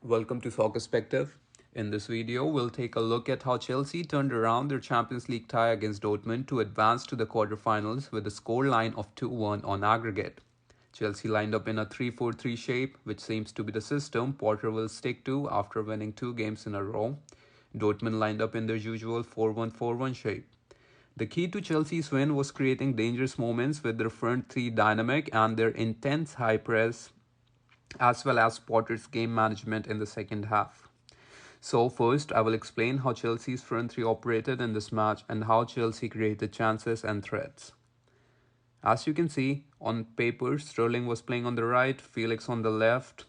Welcome to Soccer Perspective. In this video, we'll take a look at how Chelsea turned around their Champions League tie against Dortmund to advance to the quarterfinals with a scoreline of 2-1 on aggregate. Chelsea lined up in a 3-4-3 shape, which seems to be the system Potter will stick to after winning 2 games in a row. Dortmund lined up in their usual 4-1-4-1 shape. The key to Chelsea's win was creating dangerous moments with their front three dynamic and their intense high press, as well as Potter's game management in the second half. So, first, I will explain how Chelsea's front three operated in this match and how Chelsea created chances and threats. As you can see, on paper, Sterling was playing on the right, Felix on the left,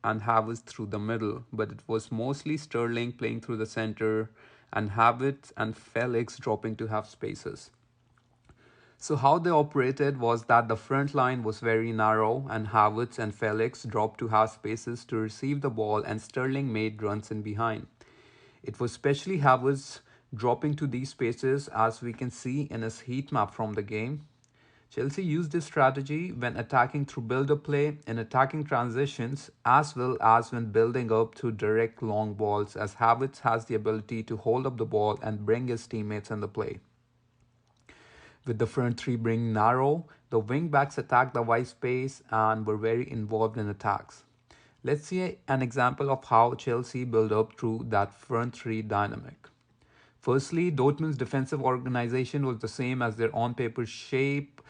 and Havertz through the middle, but it was mostly Sterling playing through the center and Havertz and Felix dropping to half spaces. So how they operated was that the front line was very narrow and Havertz and Felix dropped to half spaces to receive the ball and Sterling made runs in behind. It was especially Havertz dropping to these spaces as we can see in his heat map from the game. Chelsea used this strategy when attacking through build-up play, in attacking transitions, as well as when building up through direct long balls, as Havertz has the ability to hold up the ball and bring his teammates in the play. With the front three being narrow, the wing backs attacked the wide space and were very involved in attacks. Let's see an example of how Chelsea built up through that front three dynamic. Firstly, Dortmund's defensive organization was the same as their on-paper shape,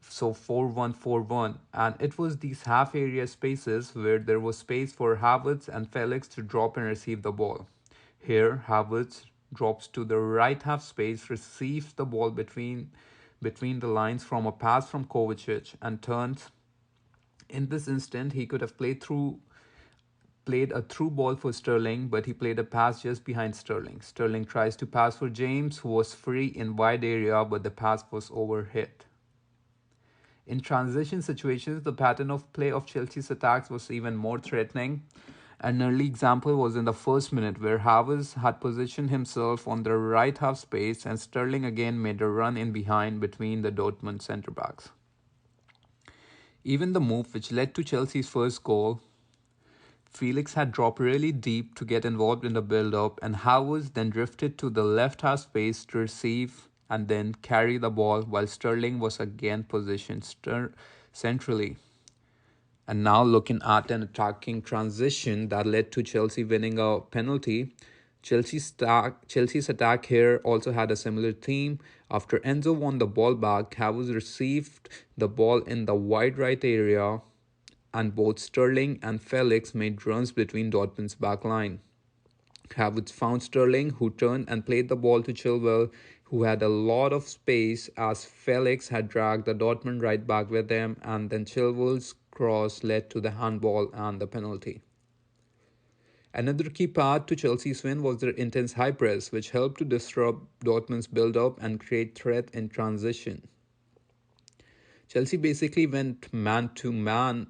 so 4-1-4-1, and it was these half area spaces where there was space for Havertz and Felix to drop and receive the ball. Here, Havertz drops to the right half space, receives the ball between the lines from a pass from Kovacic and turns. In this instant, he could have played a through ball for Sterling, but he played a pass just behind Sterling. Sterling tries to pass for James, who was free in wide area, but the pass was overhit. In transition situations, the pattern of play of Chelsea's attacks was even more threatening. An early example was in the first minute where Havertz had positioned himself on the right half space and Sterling again made a run in behind between the Dortmund centre backs. Even the move which led to Chelsea's first goal, Felix had dropped really deep to get involved in the build-up and Havertz then drifted to the left half space to receive and then carry the ball while Sterling was again positioned centrally. And now looking at an attacking transition that led to Chelsea winning a penalty. Chelsea's attack here also had a similar theme. After Enzo won the ball back, Havertz received the ball in the wide right area and both Sterling and Felix made runs between Dortmund's back line. Havertz found Sterling, who turned and played the ball to Chilwell, who had a lot of space as Felix had dragged the Dortmund right back with him, and then Chilwell's cross led to the handball and the penalty. Another key part to Chelsea's win was their intense high press, which helped to disrupt Dortmund's build-up and create threat in transition. Chelsea basically went man-to-man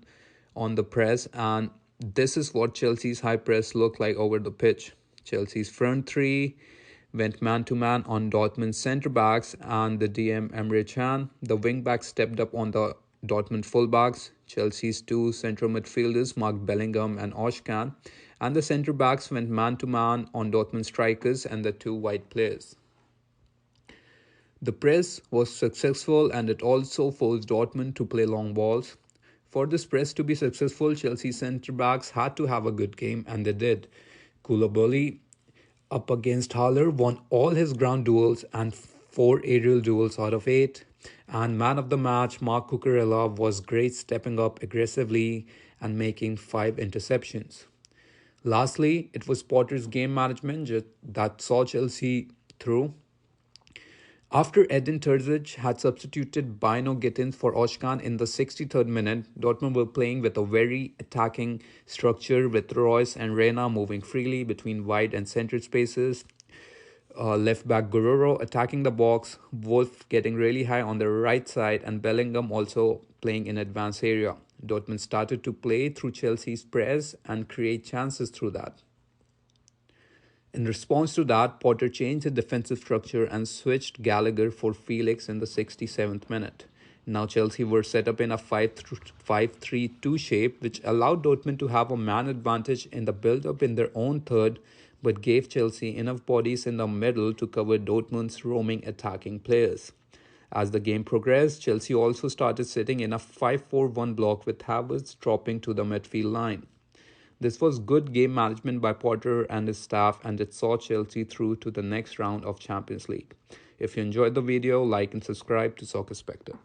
on the press, and this is what Chelsea's high press looked like over the pitch. Chelsea's front three went man-to-man on Dortmund's centre-backs and the DM Emre Can. The wing-backs stepped up on the Dortmund full-backs. Chelsea's two central midfielders, Mark Bellingham and Özcan, and the centre-backs went man-to-man on Dortmund strikers and the two wide players. The press was successful and it also forced Dortmund to play long balls. For this press to be successful, Chelsea centre-backs had to have a good game, and they did. Koulibaly, up against Haller, won all his ground duels and 4 aerial duels out of 8. And man of the match, Marc Cucurella, was great, stepping up aggressively and making 5 interceptions. Lastly, it was Potter's game management that saw Chelsea through. After Edin Terzic had substituted Bino Gittins for Özcan in the 63rd minute, Dortmund were playing with a very attacking structure with Royce and Reina moving freely between wide and centered spaces. Left back Guerrero attacking the box, Wolf getting really high on the right side, and Bellingham also playing in advanced area. Dortmund started to play through Chelsea's press and create chances through that. In response to that, Potter changed the defensive structure and switched Gallagher for Felix in the 67th minute. Now Chelsea were set up in a 5-3-2 shape, which allowed Dortmund to have a man advantage in the build-up in their own third, but gave Chelsea enough bodies in the middle to cover Dortmund's roaming attacking players. As the game progressed, Chelsea also started sitting in a 5-4-1 block with Havertz dropping to the midfield line. This was good game management by Potter and his staff, and it saw Chelsea through to the next round of Champions League. If you enjoyed the video, like and subscribe to Soccer Spectre.